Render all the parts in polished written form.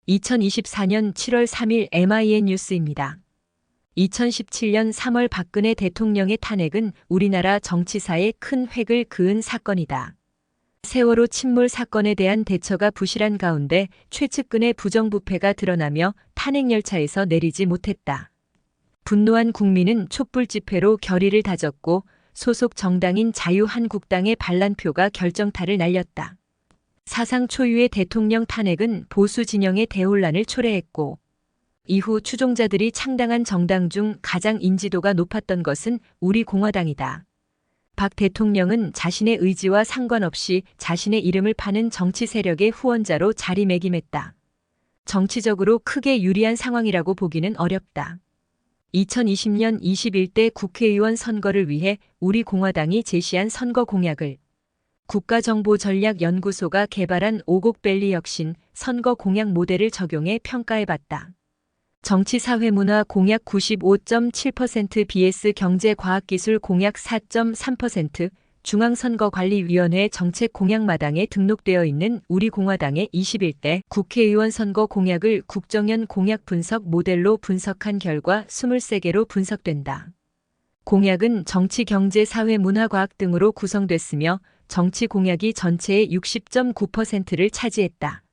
2024년 7월 3일 MIN 뉴스입니다. 2017년 3월 박근혜 대통령의 탄핵은 우리나라 정치사에 큰 획을 그은 사건이다. 세월호 침몰 사건에 대한 대처가 부실한 가운데 최측근의 부정부패가 드러나며 탄핵 열차에서 내리지 못했다. 분노한 국민은 촛불 집회로 결의를 다졌고 소속 정당인 자유한국당의 반란표가 결정타를 날렸다. 사상 초유의 대통령 탄핵은 보수 진영의 대혼란을 초래했고 이후 추종자들이 창당한 정당 중 가장 인지도가 높았던 것은 우리공화당이다. 박 대통령은 자신의 의지와 상관없이 자신의 이름을 파는 정치 세력의 후원자로 자리매김했다. 정치적으로 크게 유리한 상황이라고 보기는 어렵다. 2020년 21대 국회의원 선거를 위해 우리공화당이 제시한 선거 공약을 국가정보전략연구소가 개발한 오곡밸리 혁신 선거 공약 모델을 적용해 평가해봤다. 정치사회문화 공약 95.7% vs 경제과학기술 공약 4.3%, 중앙선거관리위원회 정책 공약 마당에 등록되어 있는 우리공화당의 21대 국회의원 선거 공약을 국정연 공약 분석 모델로 분석한 결과 23개로 분석된다. 공약은 정치, 경제, 사회, 문화, 과학 등으로 구성됐으며 정치 공약이 전체의 60.9%를 차지했다.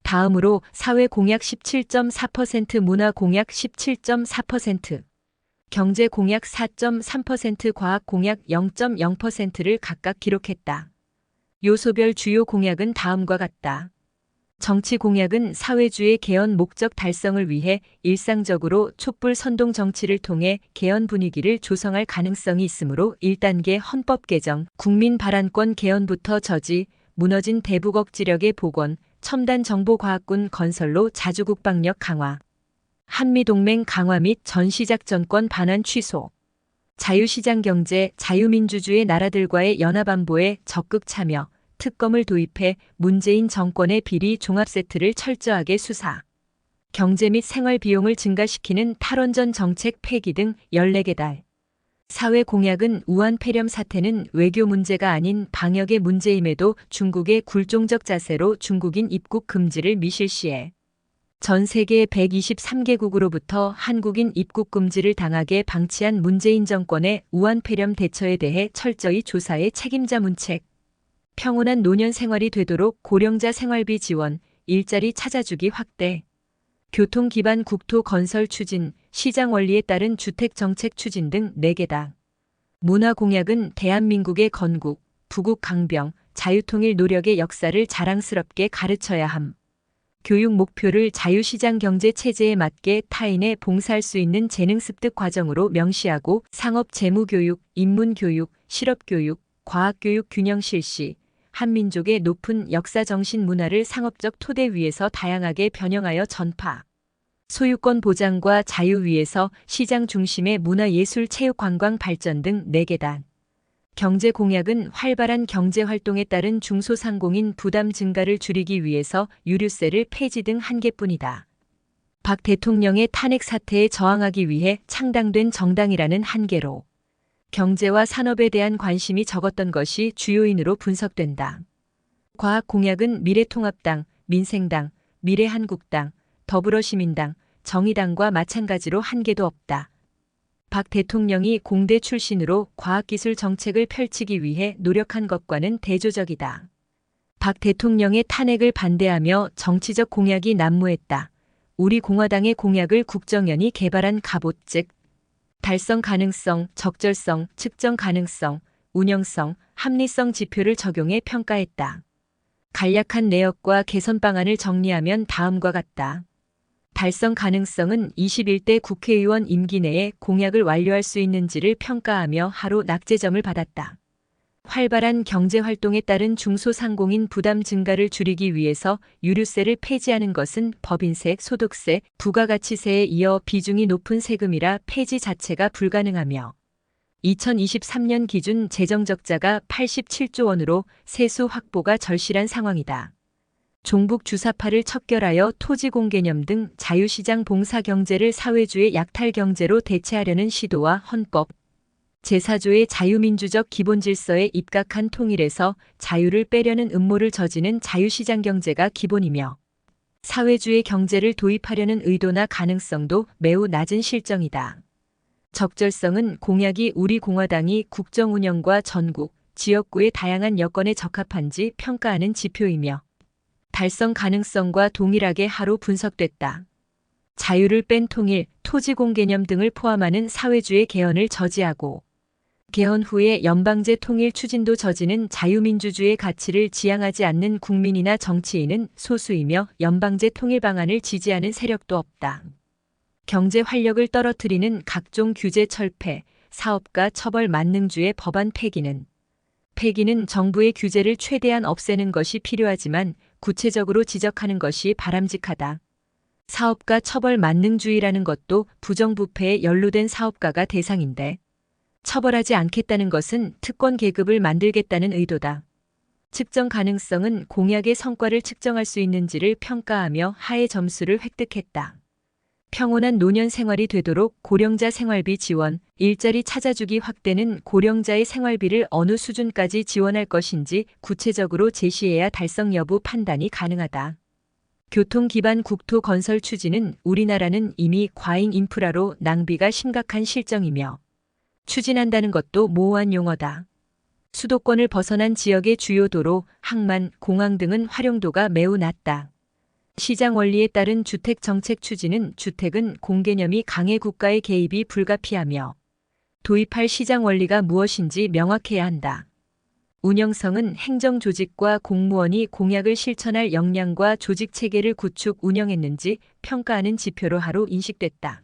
다음으로 사회 공약 17.4%, 문화 공약 17.4%, 경제 공약 4.3%, 과학 공약 0.0%를 각각 기록했다. 요소별 주요 공약은 다음과 같다. 정치 공약은 사회주의 개헌 목적 달성을 위해 일상적으로 촛불 선동 정치를 통해 개헌 분위기를 조성할 가능성이 있으므로 1단계 헌법 개정, 국민 발안권 개헌부터 저지, 무너진 대북 억지력의 복원, 첨단 정보과학군 건설로 자주국방력 강화, 한미동맹 강화 및 전시작전권 반환 취소, 자유시장 경제, 자유민주주의 나라들과의 연합안보에 적극 참여, 특검을 도입해 문재인 정권의 비리 종합 세트를 철저하게 수사, 경제 및 생활 비용을 증가시키는 탈원전 정책 폐기 등 14개 달. 사회 공약은 우한 폐렴 사태는 외교 문제가 아닌 방역의 문제임에도 중국의 굴종적 자세로 중국인 입국 금지를 미실시해 전 세계 123개국으로부터 한국인 입국 금지를 당하게 방치한 문재인 정권의 우한 폐렴 대처에 대해 철저히 조사해 책임자 문책, 평온한 노년 생활이 되도록 고령자 생활비 지원, 일자리 찾아주기 확대, 교통 기반 국토 건설 추진, 시장 원리에 따른 주택 정책 추진 등 4개다. 문화 공약은 대한민국의 건국, 부국 강병, 자유통일 노력의 역사를 자랑스럽게 가르쳐야 함. 교육 목표를 자유시장 경제 체제에 맞게 타인에 봉사할 수 있는 재능 습득 과정으로 명시하고 상업 재무교육, 인문교육, 실업교육, 과학교육 균형 실시, 한민족의 높은 역사정신 문화를 상업적 토대 위에서 다양하게 변형하여 전파, 소유권 보장과 자유 위에서 시장 중심의 문화예술 체육관광 발전 등 4개다. 경제 공약은 활발한 경제활동에 따른 중소상공인 부담 증가를 줄이기 위해서 유류세를 폐지 등 1개뿐이다. 박 대통령의 탄핵 사태에 저항하기 위해 창당된 정당이라는 한계로 경제와 산업에 대한 관심이 적었던 것이 주요인으로 분석된다. 과학 공약은 미래통합당, 민생당, 미래한국당, 더불어시민당, 정의당과 마찬가지로 한계도 없다. 박 대통령이 공대 출신으로 과학기술 정책을 펼치기 위해 노력한 것과는 대조적이다. 박 대통령의 탄핵을 반대하며 정치적 공약이 난무했다. 우리공화당의 공약을 국정연이 개발한 갑옷 즉 달성 가능성, 적절성, 측정 가능성, 운영성, 합리성 지표를 적용해 평가했다. 간략한 내역과 개선 방안을 정리하면 다음과 같다. 달성 가능성은 21대 국회의원 임기 내에 공약을 완료할 수 있는지를 평가하며 하루 낙제점을 받았다. 활발한 경제활동에 따른 중소상공인 부담 증가를 줄이기 위해서 유류세를 폐지하는 것은 법인세, 소득세, 부가가치세에 이어 비중이 높은 세금이라 폐지 자체가 불가능하며 2023년 기준 재정적자가 87조 원으로 세수 확보가 절실한 상황이다. 종북 주사파를 척결하여 토지공 개념 등 자유시장 봉사 경제를 사회주의 약탈 경제로 대체하려는 시도와 헌법, 제4조의 자유민주적 기본질서에 입각한 통일에서 자유를 빼려는 음모를 저지는 자유시장 경제가 기본이며 사회주의 경제를 도입하려는 의도나 가능성도 매우 낮은 실정이다. 적절성은 공약이 우리 공화당이 국정 운영과 전국, 지역구의 다양한 여건에 적합한지 평가하는 지표이며 달성 가능성과 동일하게 하루 분석됐다. 자유를 뺀 통일, 토지공 개념 등을 포함하는 사회주의 개헌을 저지하고 개헌 후에 연방제 통일 추진도 저지는 자유민주주의 가치를 지향하지 않는 국민이나 정치인은 소수이며 연방제 통일 방안을 지지하는 세력도 없다. 경제 활력을 떨어뜨리는 각종 규제 철폐, 사업가 처벌 만능주의 법안 폐기는 정부의 규제를 최대한 없애는 것이 필요하지만 구체적으로 지적하는 것이 바람직하다. 사업가 처벌 만능주의라는 것도 부정부패에 연루된 사업가가 대상인데 처벌하지 않겠다는 것은 특권 계급을 만들겠다는 의도다. 측정 가능성은 공약의 성과를 측정할 수 있는지를 평가하며 하의 점수를 획득했다. 평온한 노년 생활이 되도록 고령자 생활비 지원, 일자리 찾아주기 확대는 고령자의 생활비를 어느 수준까지 지원할 것인지 구체적으로 제시해야 달성 여부 판단이 가능하다. 교통 기반 국토 건설 추진은 우리나라는 이미 과잉 인프라로 낭비가 심각한 실정이며 추진한다는 것도 모호한 용어다. 수도권을 벗어난 지역의 주요 도로, 항만, 공항 등은 활용도가 매우 낮다. 시장 원리에 따른 주택 정책 추진은 주택은 공개념이 강해 국가의 개입이 불가피하며 도입할 시장 원리가 무엇인지 명확해야 한다. 운영성은 행정 조직과 공무원이 공약을 실천할 역량과 조직 체계를 구축 운영했는지 평가하는 지표로 하루 인식됐다.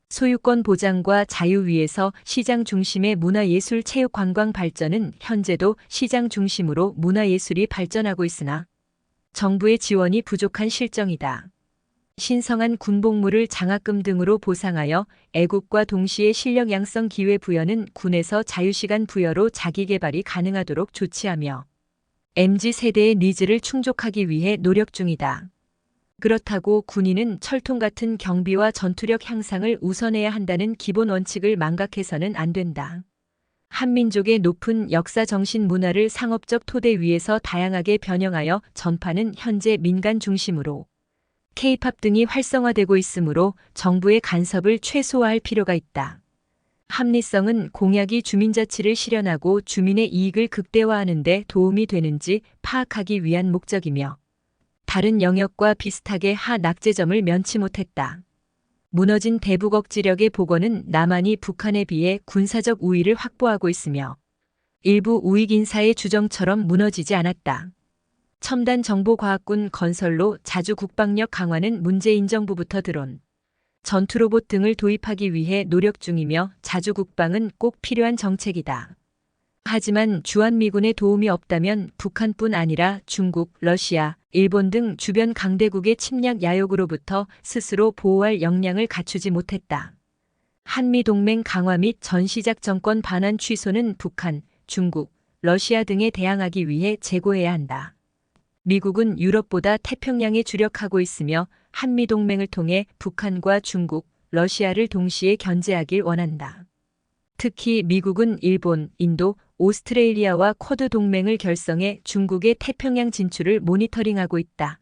소유권 보장과 자유 위에서 시장 중심의 문화예술 체육관광 발전은 현재도 시장 중심으로 문화예술이 발전하고 있으나 정부의 지원이 부족한 실정이다. 신성한 군복무를 장학금 등으로 보상하여 애국과 동시에 실력 양성 기회 부여는 군에서 자유시간 부여로 자기개발이 가능하도록 조치하며 MZ세대의 니즈를 충족하기 위해 노력 중이다. 그렇다고 군인은 철통 같은 경비와 전투력 향상을 우선해야 한다는 기본 원칙을 망각해서는 안 된다. 한민족의 높은 역사 정신 문화를 상업적 토대 위에서 다양하게 변형하여 전파는 현재 민간 중심으로 K-팝 등이 활성화되고 있으므로 정부의 간섭을 최소화할 필요가 있다. 합리성은 공약이 주민자치를 실현하고 주민의 이익을 극대화하는 데 도움이 되는지 파악하기 위한 목적이며 다른 영역과 비슷하게 하 낙제점을 면치 못했다. 무너진 대북 억지력의 복원은 남한이 북한에 비해 군사적 우위를 확보하고 있으며 일부 우익 인사의 주정처럼 무너지지 않았다. 첨단 정보과학군 건설로 자주 국방력 강화는 문재인 정부부터 드론, 전투로봇 등을 도입하기 위해 노력 중이며 자주 국방은 꼭 필요한 정책이다. 하지만 주한미군의 도움이 없다면 북한뿐 아니라 중국, 러시아, 일본 등 주변 강대국의 침략 야욕으로부터 스스로 보호할 역량을 갖추지 못했다. 한미동맹 강화 및 전시작 정권 반환 취소는 북한, 중국, 러시아 등에 대항하기 위해 재고해야 한다. 미국은 유럽보다 태평양에 주력하고 있으며 한미동맹을 통해 북한과 중국, 러시아를 동시에 견제하길 원한다. 특히 미국은 일본, 인도, 오스트레일리아와 쿼드 동맹을 결성해 중국의 태평양 진출을 모니터링하고 있다.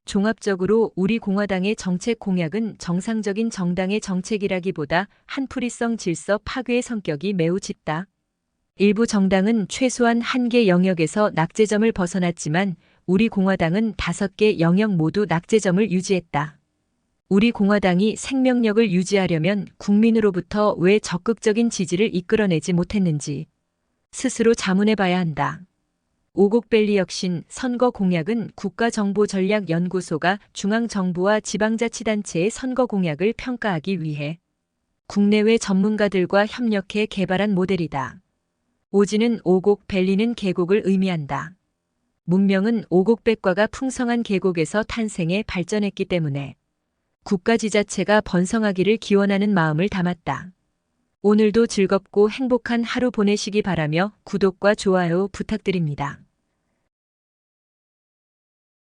종합적으로 우리 공화당의 정책 공약은 정상적인 정당의 정책이라기보다 한풀이성 질서 파괴의 성격이 매우 짙다. 일부 정당은 최소한 한 개 영역에서 낙제점을 벗어났지만 우리 공화당은 5개 영역 모두 낙제점을 유지했다. 우리 공화당이 생명력을 유지하려면 국민으로부터 왜 적극적인 지지를 이끌어내지 못했는지 스스로 자문해 봐야 한다. 오곡밸리 혁신 선거 공약은 국가정보전략연구소가 중앙정부와 지방자치단체의 선거 공약을 평가하기 위해 국내외 전문가들과 협력해 개발한 모델이다. 오지는 오곡밸리는 계곡을 의미한다. 문명은 오곡백과가 풍성한 계곡에서 탄생해 발전했기 때문에 국가지자체가 번성하기를 기원하는 마음을 담았다. 오늘도 즐겁고 행복한 하루 보내시기 바라며 구독과 좋아요 부탁드립니다.